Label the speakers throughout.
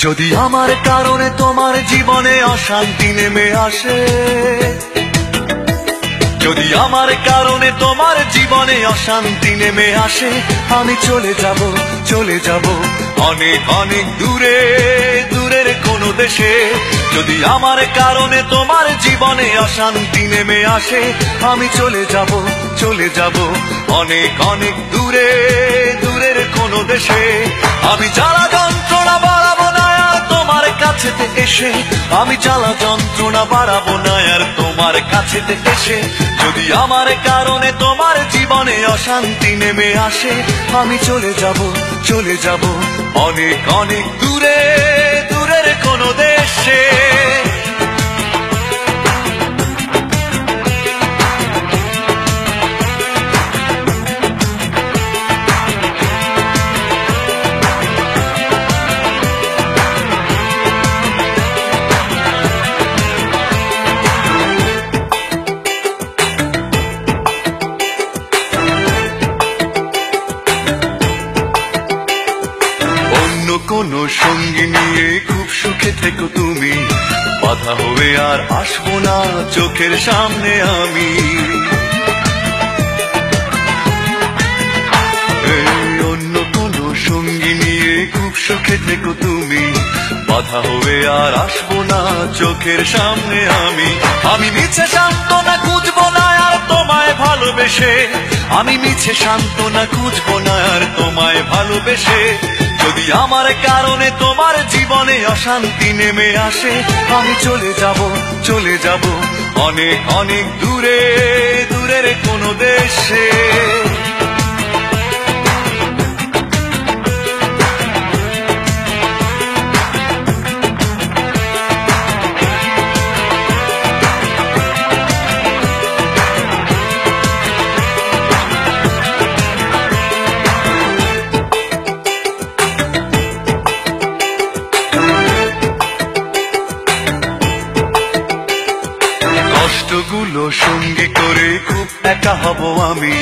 Speaker 1: যদি আমার কারণে তোমার জীবনে অশান্তি নেমে আসে, যদি আমার কারণে তোমার জীবনে অশান্তি নেমে আসে, আমি চলে যাব, চলে যাব অনেক অনেক দূরে, দূরের কোনো দেশে। যদি আমার কারণে তোমার জীবনে অশান্তি নেমে আসে, আমি চলে যাব, চলে যাব অনেক অনেক দূরে, দূরের কোনো দেশে। আমি জ্বালা যন্ত্রণা বাড়াবো না আর তোমার কাছেতে এসে, আমি জ্বালা যন্ত্রণা বাড়াবো না আর তোমার কাছেতে এসে। যদি আমার কারণে তোমার জীবনে অশান্তি নেমে আসে, আমি চলে যাব, চলে যাব অনেক অনেক দূরে, দূরের কোনো দেশে। কোনো সঙ্গী নিয়ে খুব সুখে থেকো তুমি, বাধা হবে আর আসবো না চোখের সামনে আমি। অন্য কোনো সঙ্গী নিয়ে খুব সুখে থেকো তুমি, বাধা হবে আর আসবো না চোখের সামনে আমি। আমি মিছে সান্ত্বনা খুঁজবো না আর তোমায় ভালোবেসে, আমি মিছে সান্ত্বনা খুঁজবো না আর তোমায় ভালোবেসে। যদি আমার কারণে তোমার জীবনে অশান্তি নেমে আসে, আমি চলে যাব, চলে যাব অনেক অনেক দূরে, দূরের কোনো দেশে। কষ্টগুলো সঙ্গী করে খুব একা হব আমি,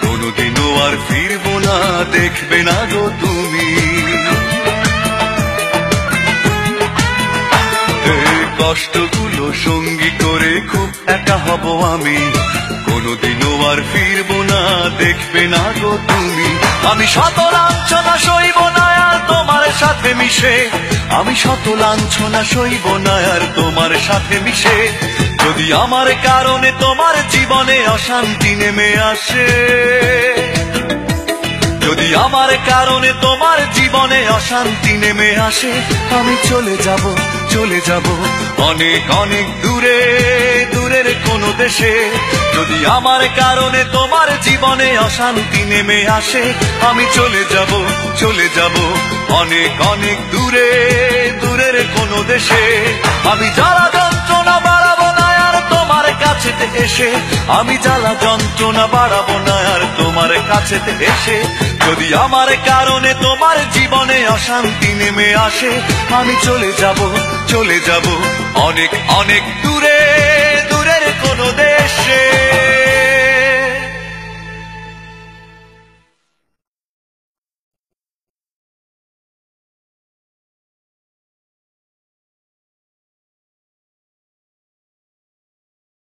Speaker 1: কোনোদিনও আর ফিরবো না দেখবে না গো তুমি। কষ্টগুলো সঙ্গী করে খুব একা হব আমি, কোনোদিনও আর ফিরবো না দেখবে না গো তুমি। আমি শত লাঞ্ছনা সইব না আর তোমার সাথে মিশে, আমি শত লাঞ্ছনা সইব না আর তোমার সাথে মিশে। যদি আমার কারণে তোমার জীবনে অশান্তি নেমে আসে, যদি আমার কারণে তোমার জীবনে অশান্তি নেমে আসে, আমি চলে যাব, চলে যাব অনেক অনেক দূরে, দূরের কোনো দেশে। যদি আমার কারণে তোমার জীবনে অশান্তি নেমে আসে, আমি চলে যাব, চলে যাব অনেক অনেক দূরে, দূরের কোনো দেশে। আমি জ্বালা যন্ত্রণা বাড়াবো না আর তোমার কাছেতে এসে, আমি জ্বালা যন্ত্রণা বাড়াবো না আর তোমার কাছেতে এসে। যদি আমার কারণে তোমার জীবনে অশান্তি নেমে আসে, আমি চলে যাব, চলে যাব অনেক অনেক দূরে।